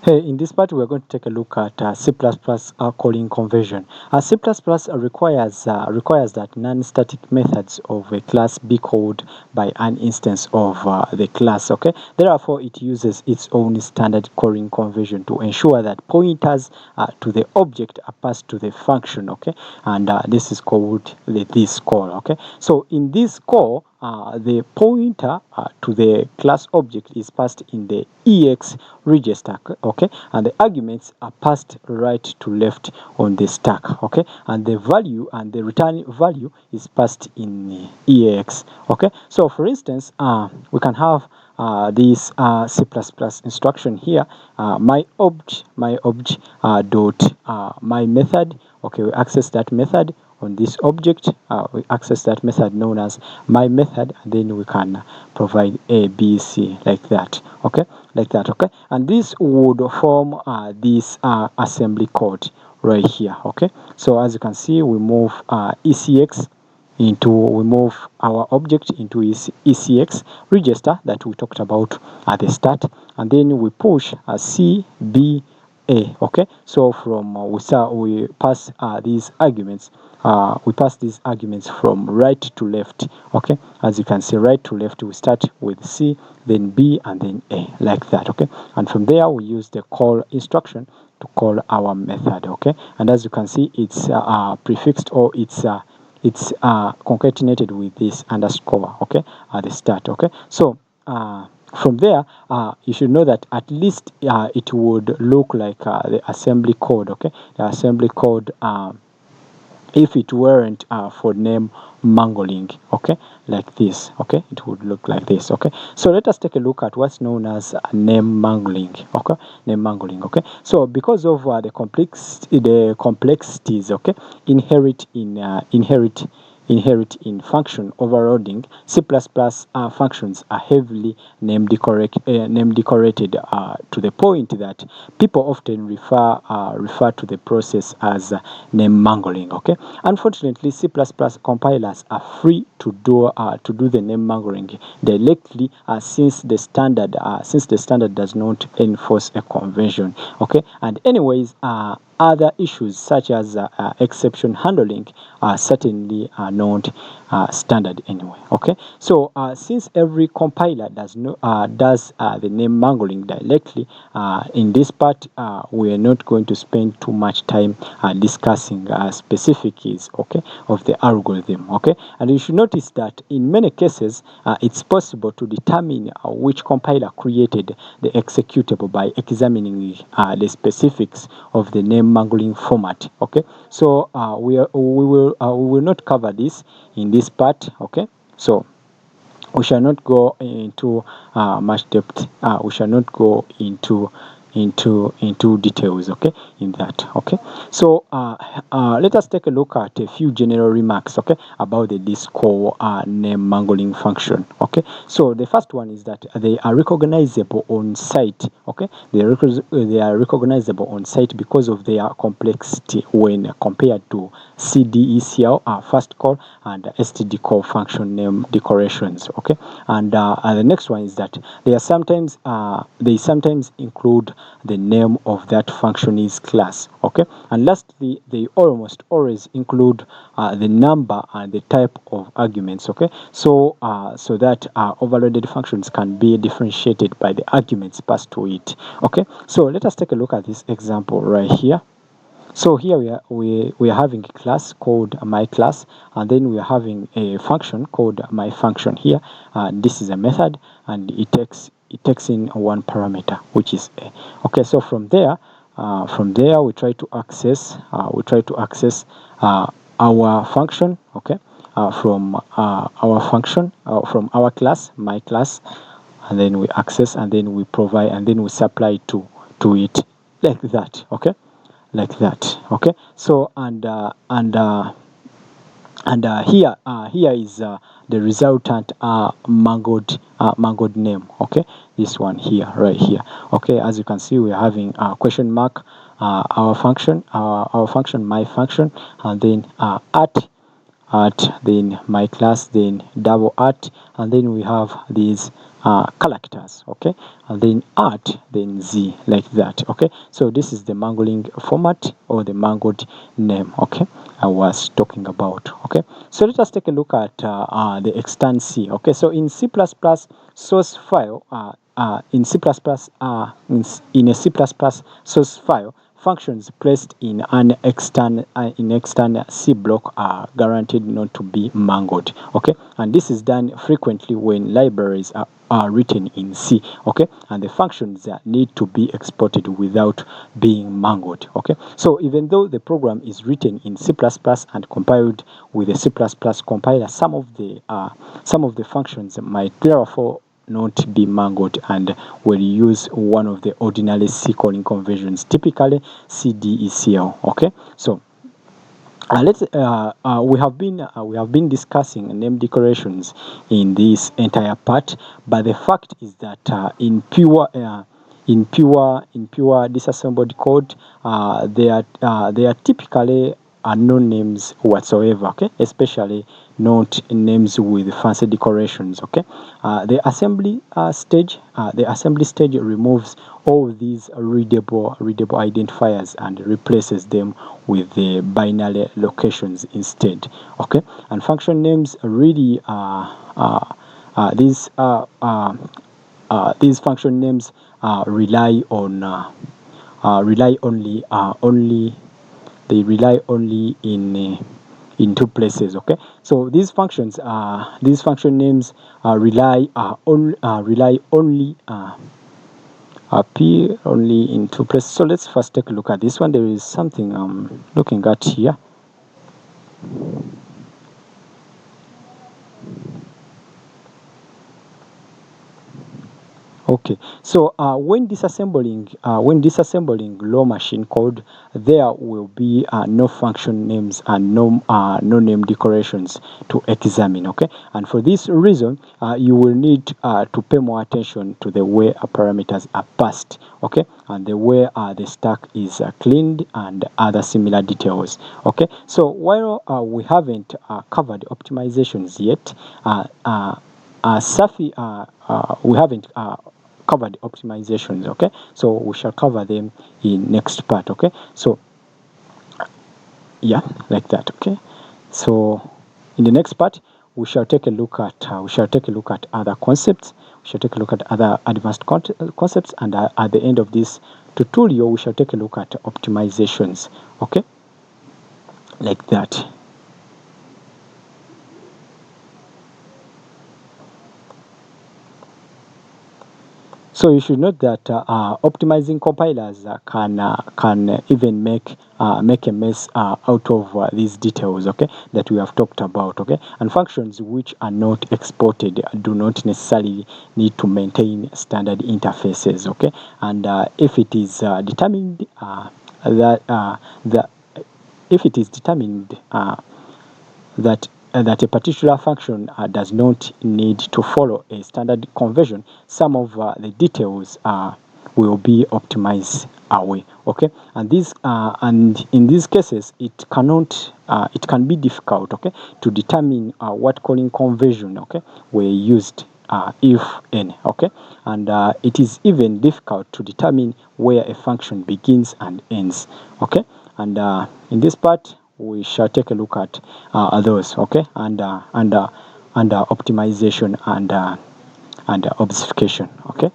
Hey, in this part, we're going to take a look at C++ calling conversion. C++ requires that non-static methods of a class be called by an instance of the class. Okay, therefore, it uses its own standard calling conversion to ensure that pointers to the object are passed to the function. Okay, and this is called the this call. Okay, so in this call, the pointer to the class object is passed in the EX register, okay, and the arguments are passed right to left on the stack, okay, and the value and the return value is passed in EAX, okay. So for instance, we can have this C++ instruction here, my obj dot my method. Okay, we access that method on this object. We access that method known as my method, and then we can provide A, B, C like that. Okay, like that. Okay, and this would form this assembly code right here. Okay, so as you can see, we move ECX we move our object into ECX register that we talked about at the start, and then we push C, B, A. Okay, so from we pass these arguments. We pass these arguments from right to left. Okay, as you can see, right to left, we start with C, then B, and then A, like that. Okay, and from there we use the call instruction to call our method. Okay, and as you can see, it's prefixed, or it's concatenated with this underscore, okay, at the start. Okay, so from there, you should know that at least it would look like the assembly code. Okay, the assembly code, if it weren't for name mangling, okay, like this. Okay, it would look like this. Okay, so let us take a look at what's known as name mangling. Okay, name mangling. Okay, so because of the complexities, okay, inherent in function overloading, C++ functions are heavily name decorated to the point that people often refer to the process as name mangling. Okay, unfortunately, C++ compilers are free to do the name mangling directly, since the standard does not enforce a convention. Okay, and anyways, other issues such as exception handling are certainly not standard anyway. Okay, so since every compiler does the name mangling directly, in this part we are not going to spend too much time discussing specific keys, okay, of the algorithm. Okay, and you should notice that in many cases it's possible to determine which compiler created the executable by examining the specifics of the name mangling format. Okay, so we will not cover this in this part. Okay, so we shall not go into much depth. We shall not go into details, okay, in that. Okay, so let us take a look at a few general remarks, okay, about the THISCALL name mangling function. Okay, so the first one is that they are recognizable on site. Okay, they are recognizable on site because of their complexity when compared to CDECL first call and STD call function name decorations. Okay, and the next one is that they sometimes include the name of that function is class. Okay, and lastly, they almost always include the number and the type of arguments. Okay, so so that overloaded functions can be differentiated by the arguments passed to it. Okay, so let us take a look at this example right here. So here we are having a class called my class, and then we are having a function called my function here. This is a method, and it takes in one parameter, which is a. Okay, so from there we try to access our function. Okay, from our function from our class, my class, and then we access, and then we provide, and then we supply to it like that. Okay, like that. Okay, so here is the resultant mangled name. Okay, this one here, right here. Okay, as you can see, we are having a question mark, our function my function, and then at then my class, then double at, and then we have these characters, okay, and then at, then z, like that, okay. So this is the mangling format, or the mangled name, okay, I was talking about, okay. So let us take a look at the extern C, okay. So in C++ source file, in C++, in a C++ source file, functions placed in an external C block are guaranteed not to be mangled, okay. And this is done frequently when libraries are written in C, okay, and the functions need to be exported without being mangled, okay. So even though the program is written in C++ and compiled with a C++ compiler, some of the functions might therefore not be mangled and will use one of the ordinary C calling conventions, typically CDECL, okay. So we have been discussing name decorations in this entire part, but the fact is that in pure disassembled code, they are typically no names whatsoever, okay, especially not names with fancy decorations, okay. The assembly stage removes all these readable identifiers and replaces them with the binary locations instead, okay. And function names really these function names rely only in two places, okay. So these function names rely only appear only in two places. So let's first take a look at this one. There is something I'm looking at here. Okay, so when disassembling low machine code, there will be no function names and no name decorations to examine, okay. And for this reason, you will need to pay more attention to the way parameters are passed, okay, and the way the stack is cleaned and other similar details, okay. So while we haven't covered optimizations yet, we haven't covered optimizations, okay. So we shall cover them in next part, okay. So yeah, like that, okay. So in the next part, we shall take a look at other concepts. We shall take a look at other advanced concepts, and at the end of this tutorial, we shall take a look at optimizations, okay, like that. So you should note that optimizing compilers can even make a mess out of these details, okay, that we have talked about, okay. And functions which are not exported do not necessarily need to maintain standard interfaces, okay. And if it is determined that if it is determined that a particular function does not need to follow a standard conversion, some of the details will be optimized away, okay. And in these cases, it can be difficult, okay, to determine what calling conversion, okay, were used, if any, okay. And it is even difficult to determine where a function begins and ends, okay. And in this part, we shall take a look at those, okay, and optimization and obfuscation, okay.